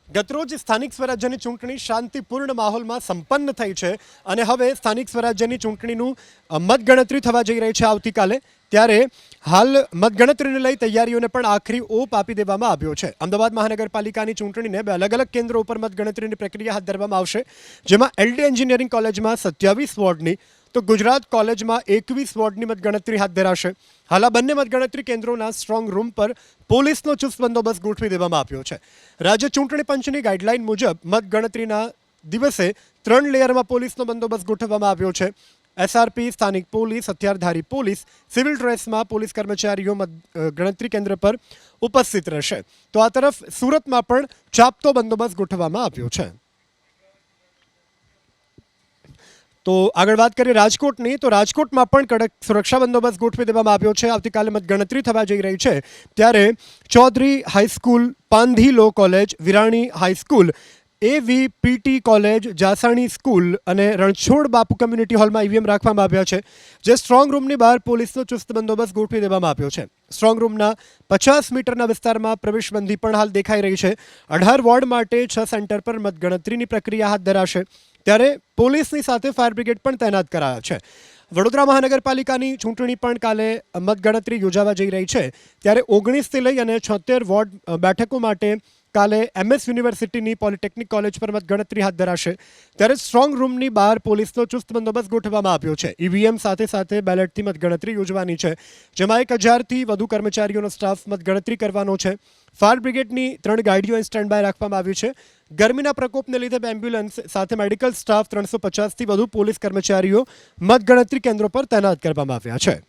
ગતરોજ સ્થાનિક સ્વરાજ્યની ચૂંટણી શાંતિપૂર્ણ માહોલમાં સંપન્ન થઈ છે અને હવે સ્થાનિક સ્વરાજ્યની ચૂંટણીનું મતગણતરી થવા જઈ રહી છે આવતીકાલે। ત્યારે હાલ મતગણતરીને લઈ તૈયારીઓને પણ આખરી ઓપ આપી દેવામાં આવ્યો છે। અમદાવાદ મહાનગરપાલિકાની ચૂંટણીને બે અલગ અલગ કેન્દ્રો ઉપર મતગણતરીની પ્રક્રિયા હાથ ધરવામાં આવશે, જેમાં એલડી એન્જિનિયરિંગ કોલેજમાં 27 વોર્ડની તો ગુજરાત કોલેજમાં 21 વોર્ડની મતગણતરી હાથ ધરાશે। હાલ આ બંને મતગણતરી કેન્દ્રોના સ્ટ્રોંગ રૂમ પર પોલીસનો ચુસ્ત બંદોબસ્ત ગોઠવી દેવામાં આવ્યો છે। રાજ્ય ચૂંટણી પંચની ગાઈડલાઈન મુજબ મતગણતરીના દિવસે 3 લેયરમાં પોલીસનો બંદોબસ્ત ગોઠવવામાં આવ્યો છે। એસઆરપી, સ્થાનિક પોલીસ, હથિયારધારી પોલીસ, સિવિલ ડ્રેસમાં પોલીસ કર્મચારીઓ ગણતરી કેન્દ્ર પર ઉપસ્થિત રહેશે। તો આ તરફ સુરતમાં પણ ચાપતો બંદોબસ્ત ગોઠવવામાં આવ્યો છે। તો આગળ વાત કરીએ રાજકોટની, તો રાજકોટમાં પણ કડક સુરક્ષા બંદોબસ્ત ગોઠવી દેવામાં આવ્યો છે। આવતીકાલે મતગણતરી થવા જઈ રહી છે, ત્યારે Chaudhary high school, Pandhi law college, Virani high school, AVPT college, Jasani school અને રણછોડ બાપુ કમ્યુનિટી હોલમાં ઈવીએમ રાખવામાં આવ્યા છે, જે સ્ટ્રોંગ રૂમની બહાર પોલીસનો ચુસ્ત બંદોબસ્ત ગોઠવી દેવામાં આવ્યો છે। સ્ટ્રોંગ રૂમના 50 મીટરના વિસ્તારમાં પ્રવેશબંધી પણ હાલ દેખાઈ રહી છે। 18 વોર્ડ માટે 6 સેન્ટર પર મતગણતરીની પ્રક્રિયા હાથ ધરાશે, ત્યારે પોલીસની સાથે ફાયર બ્રિગેડ પણ તૈનાત કરાયા છે। વડોદરા મહાનગરપાલિકાની ચૂંટણી પણ કાલે મતગણતરી યોજાવા જઈ રહી છે, ત્યારે 19થી લઈ અને 76 વોર્ડ બેઠકો માટે કાલે એમએસ યુનિવર્સિટીની પોલિટેકનિક કોલેજ પર મતગણતરી હાથ ધરાશે, ત્યારે સ્ટ્રોંગ રૂમની બહાર પોલીસનો ચુસ્ત બંદોબસ્ત ગોઠવવામાં આવ્યો છે। ઈવીએમ સાથે સાથે બેલેટથી મતગણતરી યોજવાની છે, જેમાં 1000થી વધુ કર્મચારીઓનો સ્ટાફ મતગણતરી કરવાનો છે। ફાયર બ્રિગેડની 3 ગાડીઓ સ્ટેન્ડ બાય રાખવામાં આવી છે। ગરમીના પ્રકોપને લીધે એમ્બ્યુલન્સ સાથે મેડિકલ સ્ટાફ 350થી વધુ પોલીસ કર્મચારીઓ મતગણતરી કેન્દ્રો પર તૈનાત કરવામાં આવ્યા છે।